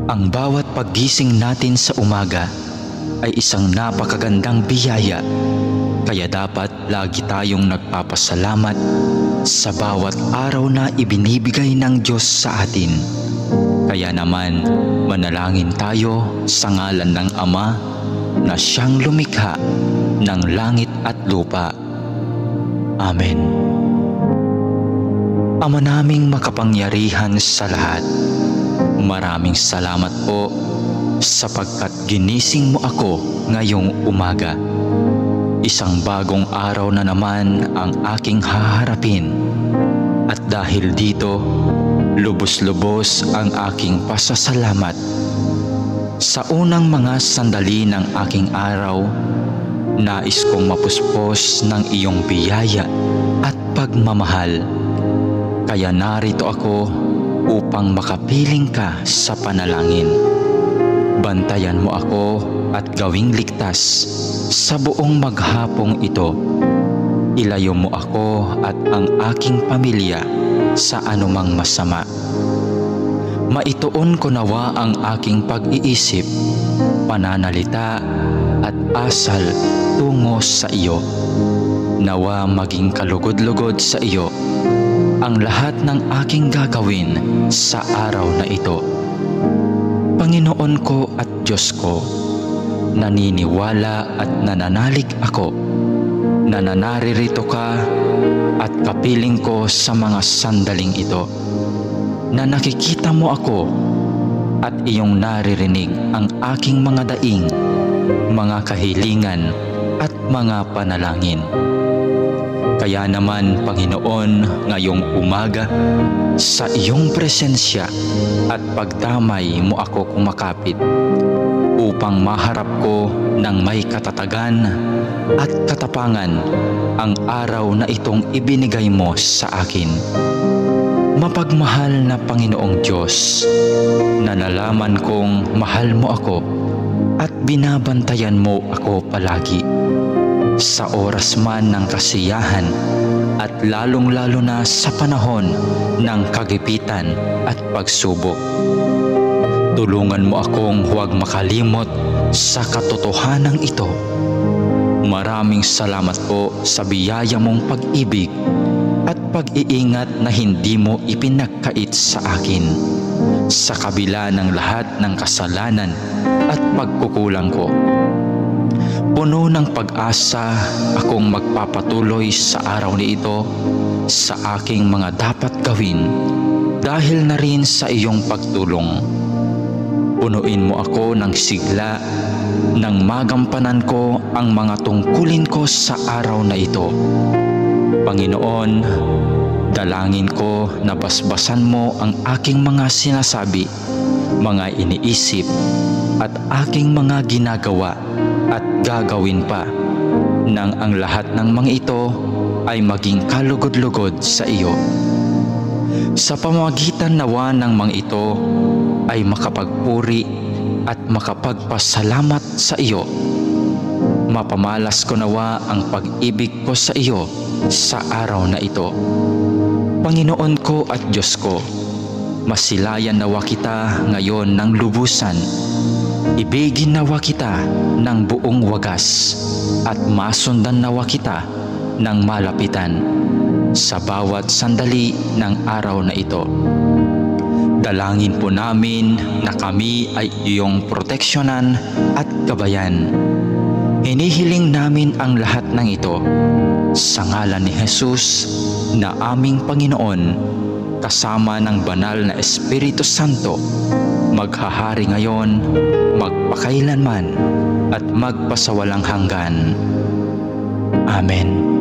Ang bawat paggising natin sa umaga ay isang napakagandang biyaya, kaya dapat lagi tayong nagpapasalamat sa bawat araw na ibinibigay ng Diyos sa atin. Kaya naman, manalangin tayo sa ngalan ng Ama na siyang lumikha ng langit at lupa. Amen. Ama naming makapangyarihan sa lahat, maraming salamat po sapagkat ginising mo ako ngayong umaga. Isang bagong araw na naman ang aking haharapin. At dahil dito, lubos-lubos ang aking pasasalamat. Sa unang mga sandali ng aking araw, nais kong mapuspos ng iyong biyaya at pagmamahal. Kaya narito ako upang makapiling ka sa panalangin. Bantayan mo ako at gawing ligtas sa buong maghapong ito. Ilayo mo ako at ang aking pamilya sa anumang masama. Maituon ko nawa ang aking pag-iisip, pananalita at asal tungo sa iyo. Nawa maging kalugod-lugod sa iyo ang lahat ng aking gagawin sa araw na ito. Panginoon ko at Diyos ko, naniniwala at nananalig ako na naririto ka at kapiling ko sa mga sandaling ito, na nakikita mo ako at iyong naririnig ang aking mga daing, mga kahilingan at mga panalangin. Kaya naman, Panginoon, ngayong umaga, sa iyong presensya at pagdamay mo ako kumakapit upang maharap ko ng may katatagan at katapangan ang araw na itong ibinigay mo sa akin. Mapagmahal na Panginoong Diyos, na nalaman kong mahal mo ako at binabantayan mo ako palagi. Sa oras man ng kasiyahan at lalong-lalo na sa panahon ng kagipitan at pagsubok. Tulungan mo akong huwag makalimot sa katotohanan ito. Maraming salamat po sa biyaya mong pag-ibig at pag-iingat na hindi mo ipinagkait sa akin, sa kabila ng lahat ng kasalanan at pagkukulang ko. Puno ng pag-asa akong magpapatuloy sa araw na ito sa aking mga dapat gawin dahil na rin sa iyong pagtulong. Punuin mo ako ng sigla nang magampanan ko ang mga tungkulin ko sa araw na ito. Panginoon, dalangin ko na basbasan mo ang aking mga sinasabi, mga iniisip at aking mga ginagawa at gagawin pa, nang ang lahat ng mga ito ay maging kalugod-lugod sa iyo. Sa pamamagitan nawa ng mga ito ay makapagpuri at makapagpasalamat sa iyo. Mapamalas ko nawa ang pag-ibig ko sa iyo sa araw na ito. Panginoon ko at Diyos ko, masilayan nawa kita ngayon ng lubusan. Ibigin nawa kita ng buong wagas at masundan nawa kita ng malapitan sa bawat sandali ng araw na ito. Dalangin po namin na kami ay iyong proteksyonan at gabayan. Hinihiling namin ang lahat ng ito sa ngalan ni Jesus na aming Panginoon, kasama ng banal na Espiritu Santo, maghahari ngayon, magpakailanman at magpasawalang hanggan. Amen.